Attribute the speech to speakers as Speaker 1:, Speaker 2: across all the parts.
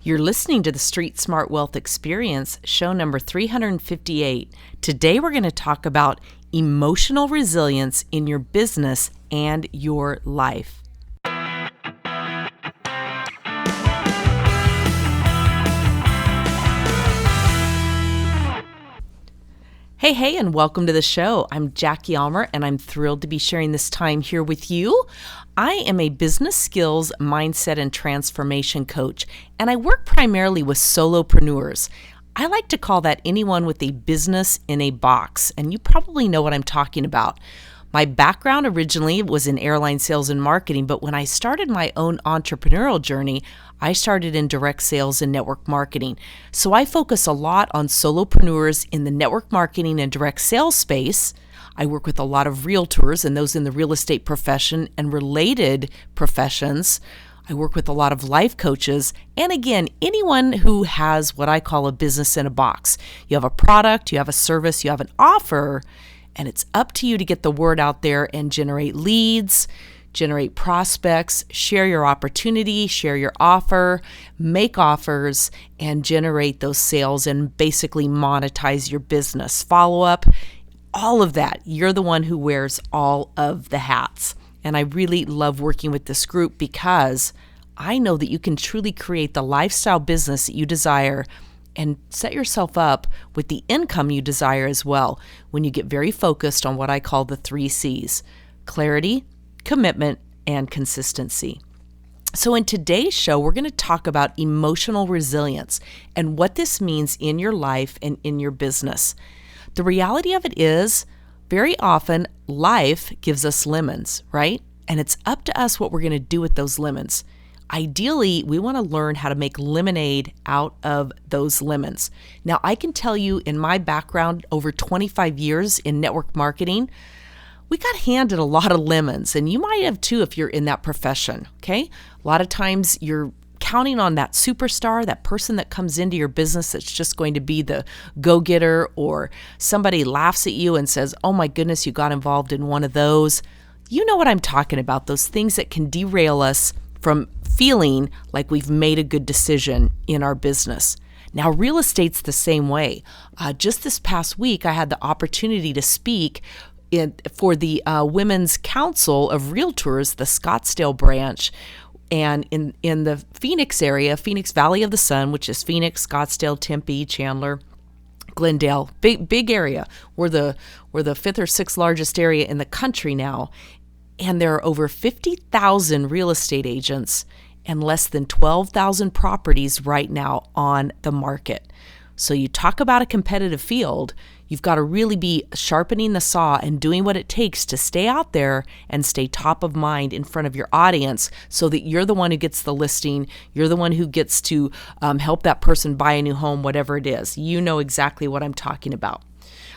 Speaker 1: You're listening to the Street Smart Wealth Experience, show number 358. Today we're going to talk about emotional resilience in your business and your life. Hey, and welcome to the show. I'm Jackie Almer, and I'm thrilled to be sharing this time here with you. I am a business skills, mindset, and transformation coach, and I work primarily with solopreneurs. I like to call that anyone with a business in a box, and you probably know what I'm talking about. My background originally was in airline sales and marketing, but when I started my own entrepreneurial journey, I started in direct sales and network marketing. So I focus a lot on solopreneurs in the network marketing and direct sales space. I work with a lot of realtors and those in the real estate profession and related professions. I work with a lot of life coaches, and again, anyone who has what I call a business in a box. You have a product, you have a service, you have an offer, and it's up to you to get the word out there and generate leads, generate prospects, share your opportunity, share your offer, make offers, and generate those sales and basically monetize your business. Follow up, all of that. You're the one who wears all of the hats. And I really love working with this group because I know that you can truly create the lifestyle business that you desire and set yourself up with the income you desire as well when you get very focused on what I call the 3 C's: clarity, commitment, and consistency. So in today's show, we're going to talk about emotional resilience and what this means in your life and in your business. The reality of it is, very often, life gives us lemons, right? And it's up to us what we're going to do with those lemons. Ideally, we want to learn how to make lemonade out of those lemons. Now, I can tell you in my background, over 25 years in network marketing, we got handed a lot of lemons, and you might have too if you're in that profession, okay? A lot of times you're counting on that superstar, that person that comes into your business that's just going to be the go-getter, or somebody laughs at you and says, oh my goodness, you got involved in one of those. You know what I'm talking about, those things that can derail us from feeling like we've made a good decision in our business. Now, real estate's the same way. Just this past week, I had the opportunity to speak for the Women's Council of Realtors, the Scottsdale branch, and in the Phoenix area, Phoenix Valley of the Sun, which is Phoenix, Scottsdale, Tempe, Chandler, Glendale, big area. We're the 5th or 6th largest area in the country now. And there are over 50,000 real estate agents and less than 12,000 properties right now on the market. So you talk about a competitive field, you've got to really be sharpening the saw and doing what it takes to stay out there and stay top of mind in front of your audience so that you're the one who gets the listing, you're the one who gets to help that person buy a new home, whatever it is. You know exactly what I'm talking about.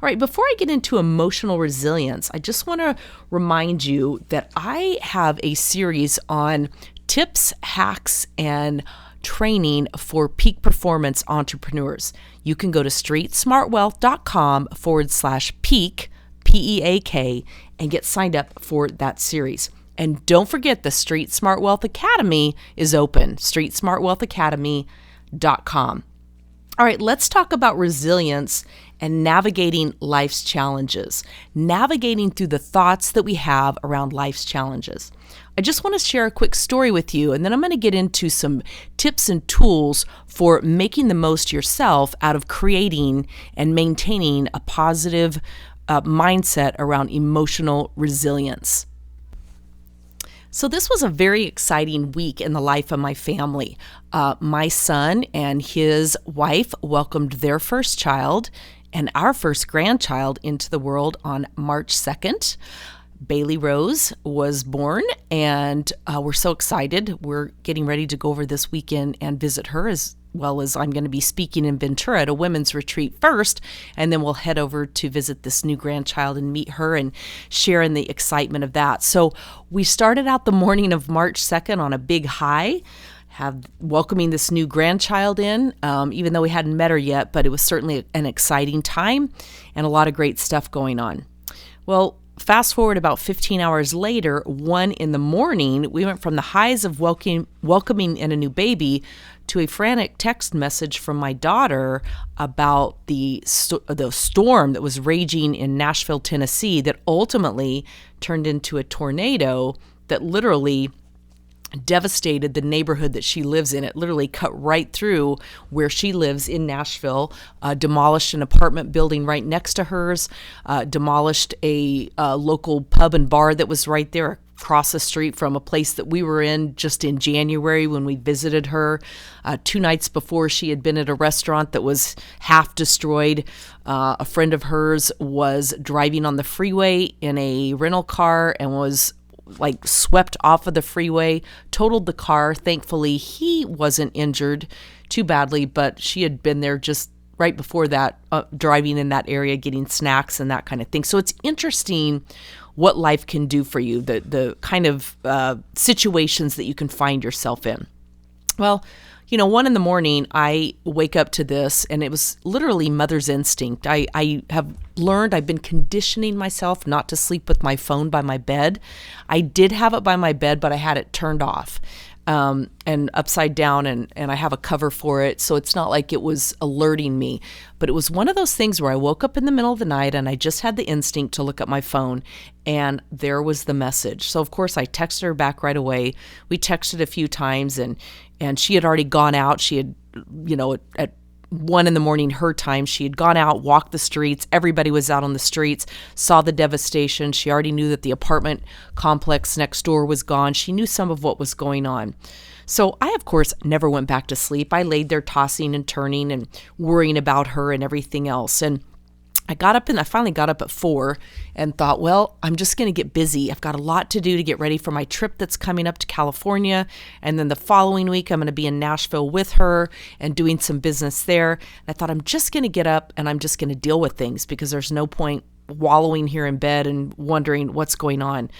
Speaker 1: All right, before I get into emotional resilience, I just want to remind you that I have a series on tips, hacks, and training for peak performance entrepreneurs. You can go to streetsmartwealth.com/peak, P-E-A-K, and get signed up for that series. And don't forget, the Street Smart Wealth Academy is open, streetsmartwealthacademy.com. All right, let's talk about resilience and navigating life's challenges, navigating through the thoughts that we have around life's challenges. I just want to share a quick story with you, and then I'm going to get into some tips and tools for making the most yourself out of creating and maintaining a positive mindset around emotional resilience. So this was a very exciting week in the life of my family. My son and his wife welcomed their first child and our first grandchild into the world on March 2nd. Bailey Rose was born, and we're so excited. We're getting ready to go over this weekend and visit her, as well as I'm going to be speaking in Ventura at a women's retreat first, and then we'll head over to visit this new grandchild and meet her and share in the excitement of that. So we started out the morning of March 2nd on a big high, welcoming this new grandchild in, even though we hadn't met her yet, but it was certainly an exciting time and a lot of great stuff going on. Well, fast forward about 15 hours later, 1 a.m, we went from the highs of welcoming in a new baby to a frantic text message from my daughter about the storm that was raging in Nashville, Tennessee, that ultimately turned into a tornado that literally devastated the neighborhood that she lives in. It literally cut right through where she lives in Nashville, demolished an apartment building right next to hers, demolished a local pub and bar that was right there across the street from a place that we were in just in January when we visited her. 2 nights before, she had been at a restaurant that was half destroyed. A friend of hers was driving on the freeway in a rental car and was swept off of the freeway, totaled the car. Thankfully, he wasn't injured too badly, but she had been there just right before that, driving in that area, getting snacks and that kind of thing. So it's interesting what life can do for you, the kind of situations that you can find yourself in. Well, 1 a.m, I wake up to this, and it was literally mother's instinct. I have learned, I've been conditioning myself not to sleep with my phone by my bed. I did have it by my bed, but I had it turned off and upside down, and I have a cover for it, so it's not like it was alerting me. But it was one of those things where I woke up in the middle of the night, and I just had the instinct to look at my phone, and there was the message. So, of course, I texted her back right away. We texted a few times, and she had already gone out. She had, at 1 a.m, her time, she had gone out, walked the streets. Everybody was out on the streets, saw the devastation. She already knew that the apartment complex next door was gone. She knew some of what was going on. So I, of course, never went back to sleep. I laid there tossing and turning and worrying about her and everything else. And I finally got up at 4 and thought, well, I'm just going to get busy. I've got a lot to do to get ready for my trip that's coming up to California. And then the following week, I'm going to be in Nashville with her and doing some business there. And I thought, I'm just going to get up and I'm just going to deal with things, because there's no point wallowing here in bed and wondering what's going on.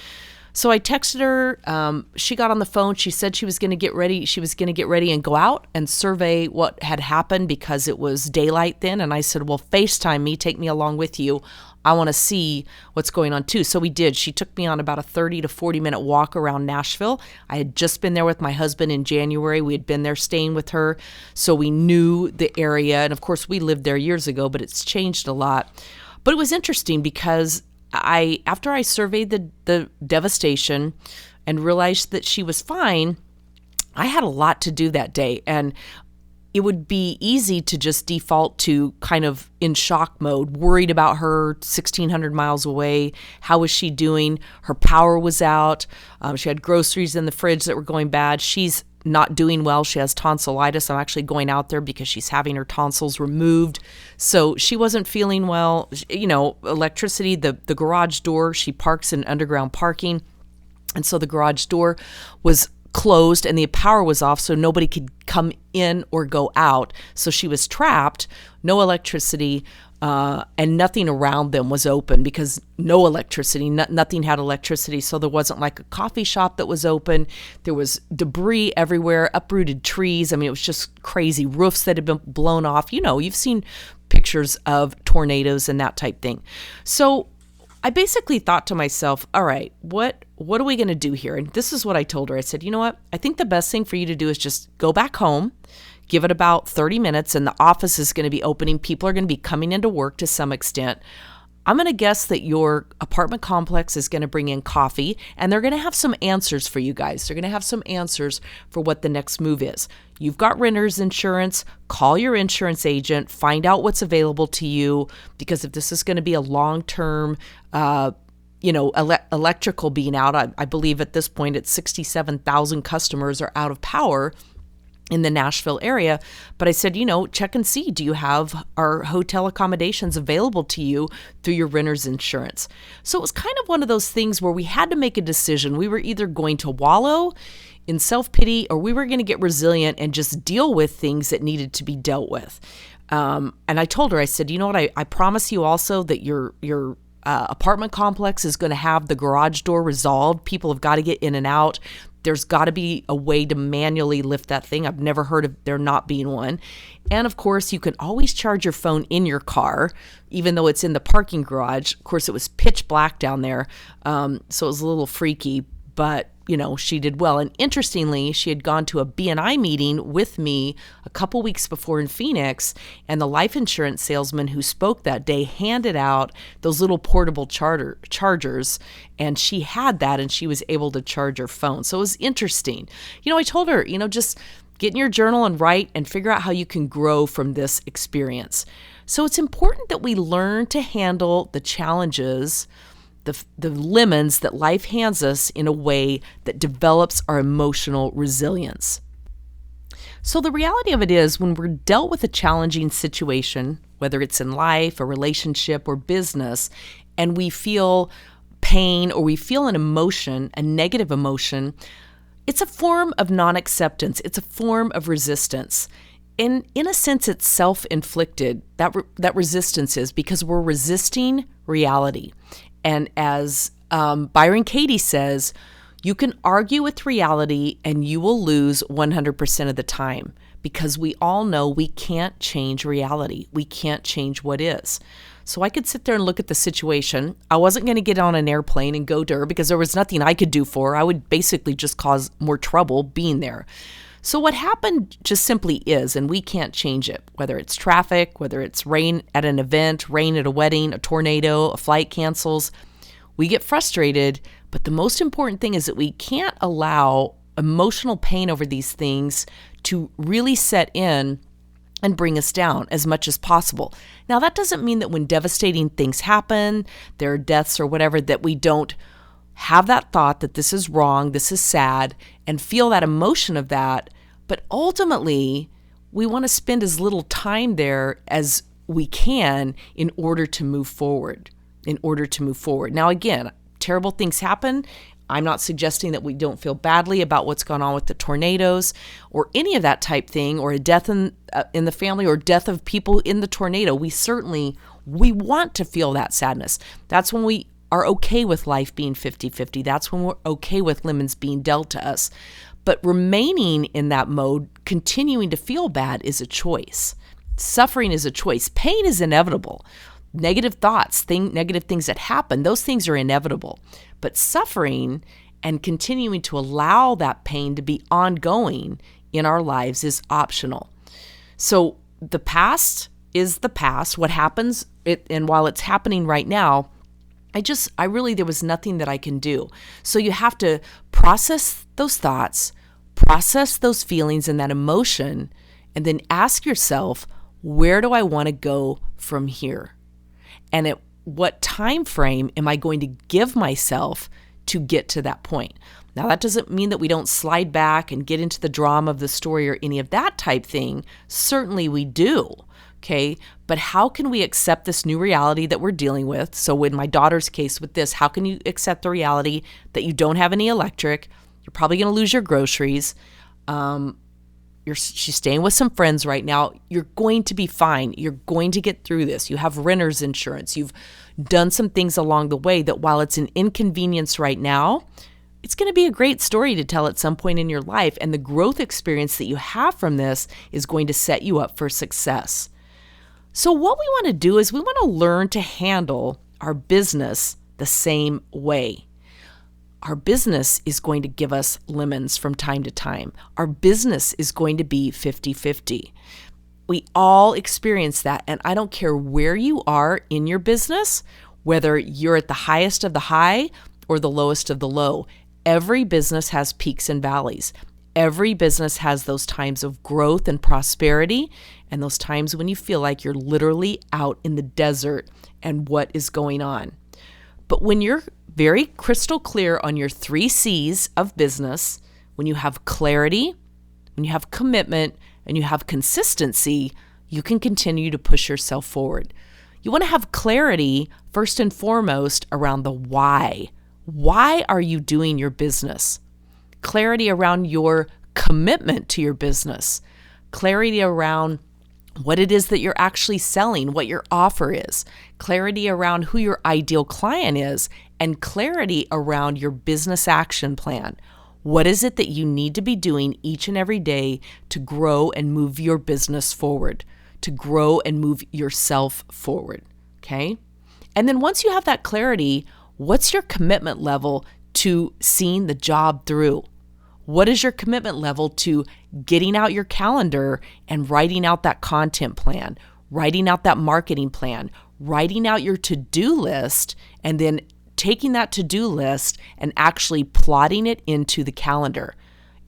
Speaker 1: So I texted her. She got on the phone. She said she was going to get ready. She was going to get ready and go out and survey what had happened, because it was daylight then. And I said, well, FaceTime me, take me along with you. I want to see what's going on too. So we did. She took me on about a 30 to 40 minute walk around Nashville. I had just been there with my husband in January. We had been there staying with her, so we knew the area. And of course, we lived there years ago, but it's changed a lot. But it was interesting because after I surveyed the devastation and realized that she was fine, I had a lot to do that day. And it would be easy to just default to kind of in shock mode, worried about her 1,600 miles away. How was she doing? Her power was out. She had groceries in the fridge that were going bad. She's not doing well. She has tonsillitis. I'm actually going out there because she's having her tonsils removed. So she wasn't feeling well. Electricity, the garage door, she parks in underground parking. And so the garage door was closed and the power was off, so nobody could come in or go out. So she was trapped, no electricity, and nothing around them was open because no electricity, nothing had electricity. So there wasn't like a coffee shop that was open. There was debris everywhere, uprooted trees. I mean, it was just crazy. Roofs that had been blown off. You've seen pictures of tornadoes and that type thing. So I basically thought to myself, all right, what are we going to do here? And this is what I told her. I said, you know what? I think the best thing for you to do is just go back home, give it about 30 minutes, and the office is going to be opening. People are going to be coming into work to some extent. I'm going to guess that your apartment complex is going to bring in coffee, and they're going to have some answers for you guys. They're going to have some answers for what the next move is. You've got renter's insurance. Call your insurance agent. Find out what's available to you, because if this is going to be a long-term electrical being out, I believe at this point it's 67,000 customers are out of power in the Nashville area. But I said, check and see, do you have our hotel accommodations available to you through your renter's insurance? So it was kind of one of those things where we had to make a decision. We were either going to wallow in self-pity, or we were going to get resilient and just deal with things that needed to be dealt with. And I told her, I said, you know what, I promise you also that your apartment complex is going to have the garage door resolved. People have got to get in and out. There's got to be a way to manually lift that thing. I've never heard of there not being one. And of course, you can always charge your phone in your car, even though it's in the parking garage. Of course, it was pitch black down there, so it was a little freaky. but she did well. And interestingly, she had gone to a BNI meeting with me a couple weeks before in Phoenix, and the life insurance salesman who spoke that day handed out those little portable chargers, and she had that, and she was able to charge her phone. So it was interesting. I told her, just get in your journal and write and figure out how you can grow from this experience. So it's important that we learn to handle the challenges, the lemons that life hands us in a way that develops our emotional resilience. So the reality of it is, when we're dealt with a challenging situation, whether it's in life, a relationship, or business, and we feel pain or we feel an emotion, a negative emotion, it's a form of non-acceptance. It's a form of resistance. And in a sense, it's self-inflicted, that resistance is, because we're resisting reality. And as Byron Katie says, you can argue with reality and you will lose 100% of the time, because we all know we can't change reality. We can't change what is. So I could sit there and look at the situation. I wasn't going to get on an airplane and go to her because there was nothing I could do for her. I would basically just cause more trouble being there. So what happened just simply is, and we can't change it, whether it's traffic, whether it's rain at an event, rain at a wedding, a tornado, a flight cancels. We get frustrated, but the most important thing is that we can't allow emotional pain over these things to really set in and bring us down as much as possible. Now, that doesn't mean that when devastating things happen, there are deaths or whatever, that we don't have that thought that this is wrong, this is sad, and feel that emotion of that. But ultimately, we want to spend as little time there as we can in order to move forward. Now, again, terrible things happen. I'm not suggesting that we don't feel badly about what's gone on with the tornadoes or any of that type thing, or a death in the family, or death of people in the tornado. We want to feel that sadness. That's when we are okay with life being 50-50. That's when we're okay with lemons being dealt to us. But remaining in that mode, continuing to feel bad, is a choice. Suffering is a choice. Pain is inevitable. Negative thoughts, negative things that happen, those things are inevitable. But suffering and continuing to allow that pain to be ongoing in our lives is optional. So the past is the past. What happens, and while it's happening right now, there was nothing that I can do. So you have to process those thoughts, process those feelings and that emotion, and then ask yourself, where do I want to go from here? And at what time frame am I going to give myself to get to that point? Now, that doesn't mean that we don't slide back and get into the drama of the story or any of that type thing. Certainly we do. Okay, but how can we accept this new reality that we're dealing with? So in my daughter's case with this, how can you accept the reality that you don't have any electric? You're probably going to lose your groceries. She's staying with some friends right now. You're going to be fine. You're going to get through this. You have renter's insurance. You've done some things along the way that, while it's an inconvenience right now, it's going to be a great story to tell at some point in your life. And the growth experience that you have from this is going to set you up for success. So what we want to do is we want to learn to handle our business the same way. Our business is going to give us lemons from time to time. Our business is going to be 50-50. We all experience that. And I don't care where you are in your business, whether you're at the highest of the high or the lowest of the low. Every business has peaks and valleys. Every business has those times of growth and prosperity, and those times when you feel like you're literally out in the desert and what is going on. But when you're very crystal clear on your 3 C's of business, when you have clarity, when you have commitment, and you have consistency, you can continue to push yourself forward. You want to have clarity first and foremost around the why. Why are you doing your business? Clarity around your commitment to your business. Clarity around what it is that you're actually selling, what your offer is. Clarity around who your ideal client is, and clarity around your business action plan. What is it that you need to be doing each and every day to grow and move your business forward, to grow and move yourself forward, okay? And then once you have that clarity, what's your commitment level to seeing the job through? What is your commitment level to getting out your calendar and writing out that content plan, writing out that marketing plan, writing out your to-do list, and then taking that to-do list and actually plotting it into the calendar?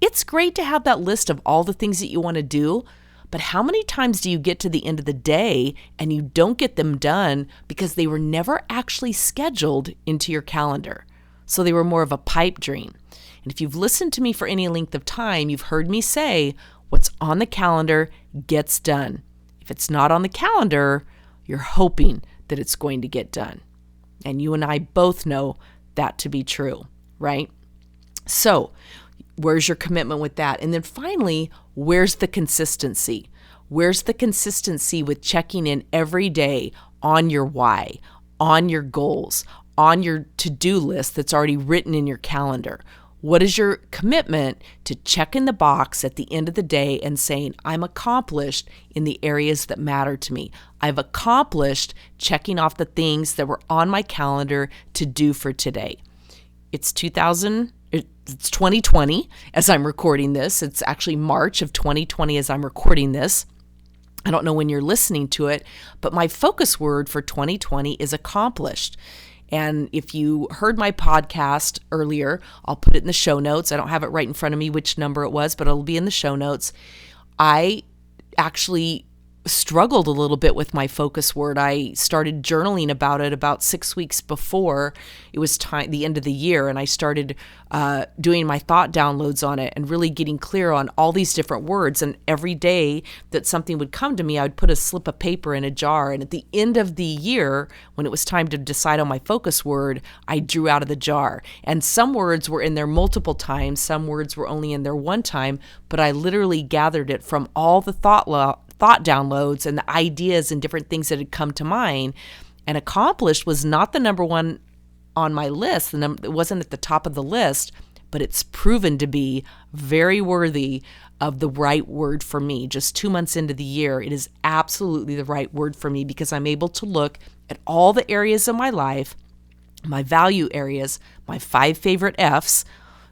Speaker 1: It's great to have that list of all the things that you want to do, but how many times do you get to the end of the day and you don't get them done because they were never actually scheduled into your calendar? So they were more of a pipe dream. And if you've listened to me for any length of time, you've heard me say what's on the calendar gets done. If it's not on the calendar, you're hoping that it's going to get done. And you and I both know that to be true, right? So where's your commitment with that? And then finally, where's the consistency? Where's the consistency with checking in every day on your why, on your goals, on your to-do list that's already written in your calendar? What is your commitment to checking the box at the end of the day and saying, I'm accomplished in the areas that matter to me. I've accomplished checking off the things that were on my calendar to do for today. It's 2020 as I'm recording this. It's actually March of 2020 as I'm recording this. I don't know when you're listening to it, but my focus word for 2020 is accomplished. And if you heard my podcast earlier, I'll put it in the show notes. I don't have it right in front of me which number it was, but it'll be in the show notes. I actually struggled a little bit with my focus word. I started journaling about it about 6 weeks before it was time, the end of the year, and I started doing my thought downloads on it and really getting clear on all these different words. And every day that something would come to me, I would put a slip of paper in a jar. And at the end of the year, when it was time to decide on my focus word, I drew out of the jar. And some words were in there multiple times, some words were only in there one time, but I literally gathered it from all the thought downloads and the ideas and different things that had come to mind. And accomplished was not the number one on my list. It wasn't at the top of the list, but it's proven to be very worthy of the right word for me. Just 2 months into the year, it is absolutely the right word for me because I'm able to look at all the areas of my life, my value areas, my 5 favorite F's: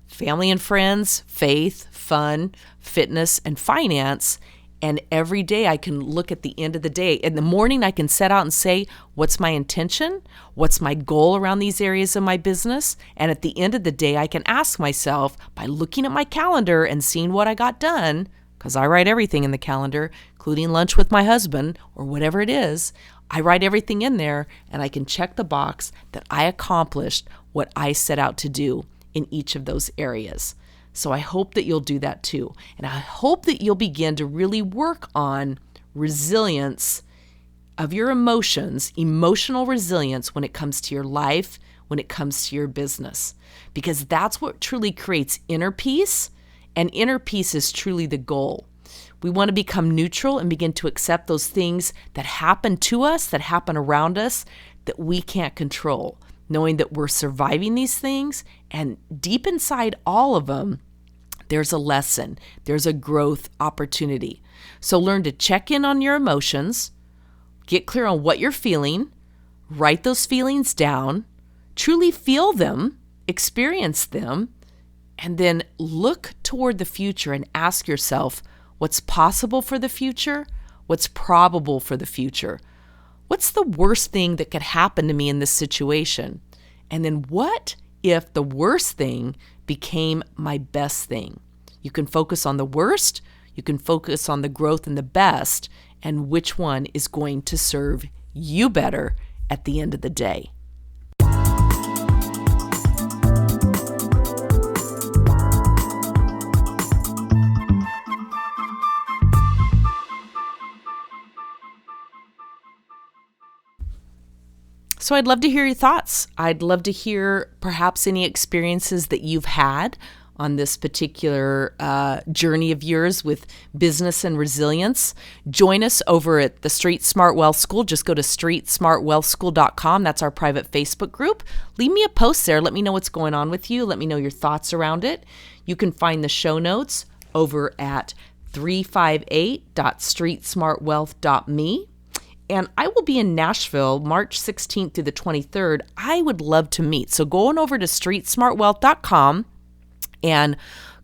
Speaker 1: family and friends, faith, fun, fitness, and finance. And every day I can look at the end of the day. In the morning, I can set out and say, what's my intention? What's my goal around these areas of my business? And at the end of the day, I can ask myself, by looking at my calendar and seeing what I got done, because I write everything in the calendar, including lunch with my husband or whatever it is, I write everything in there and I can check the box that I accomplished what I set out to do in each of those areas. So I hope that you'll do that too. And I hope that you'll begin to really work on resilience of your emotions, emotional resilience when it comes to your life, when it comes to your business, because that's what truly creates inner peace. And inner peace is truly the goal. We want to become neutral and begin to accept those things that happen to us, that happen around us, that we can't control, knowing that we're surviving these things, and deep inside all of them, there's a lesson, there's a growth opportunity. So learn to check in on your emotions, get clear on what you're feeling, write those feelings down, truly feel them, experience them, and then look toward the future and ask yourself, what's possible for the future? What's probable for the future? What's the worst thing that could happen to me in this situation? And then what if the worst thing became my best thing? You can focus on the worst, you can focus on the growth and the best, and which one is going to serve you better at the end of the day. So I'd love to hear your thoughts. I'd love to hear perhaps any experiences that you've had on this particular journey of yours with business and resilience. Join us over at the Street Smart Wealth School. Just go to streetsmartwealthschool.com. That's our private Facebook group. Leave me a post there. Let me know what's going on with you. Let me know your thoughts around it. You can find the show notes over at 358.streetsmartwealth.me. and I will be in Nashville March 16th through the 23rd. I would love to meet. So go on over to streetsmartwealth.com and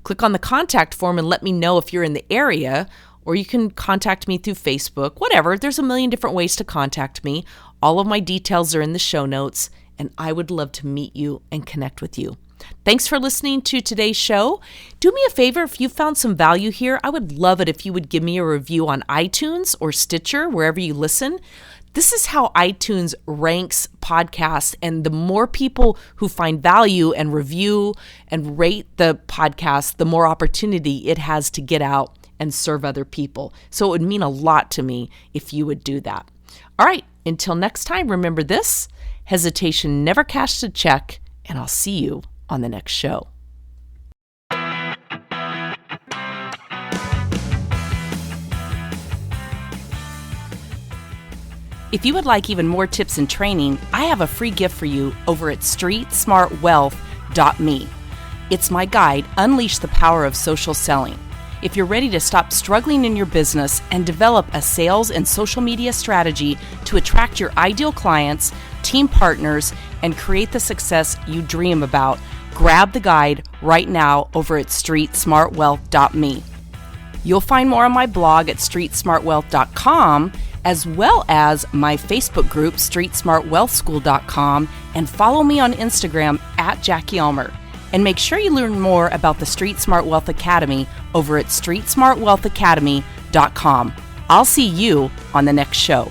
Speaker 1: click on the contact form and let me know if you're in the area, or you can contact me through Facebook, whatever. There's a million different ways to contact me. All of my details are in the show notes, and I would love to meet you and connect with you. Thanks for listening to today's show. Do me a favor, if you found some value here, I would love it if you would give me a review on iTunes or Stitcher, wherever you listen. This is how iTunes ranks podcasts, and the more people who find value and review and rate the podcast, the more opportunity it has to get out and serve other people. So it would mean a lot to me if you would do that. All right, until next time, remember this: hesitation never cashed a check, and I'll see you on the next show. If you would like even more tips and training, I have a free gift for you over at streetsmartwealth.me. It's my guide, Unleash the Power of Social Selling. If you're ready to stop struggling in your business and develop a sales and social media strategy to attract your ideal clients, team partners, and create the success you dream about, grab the guide right now over at streetsmartwealth.me. You'll find more on my blog at streetsmartwealth.com, as well as my Facebook group, streetsmartwealthschool.com, and follow me on Instagram at Jackie Almer. And make sure you learn more about the Street Smart Wealth Academy over at streetsmartwealthacademy.com. I'll see you on the next show.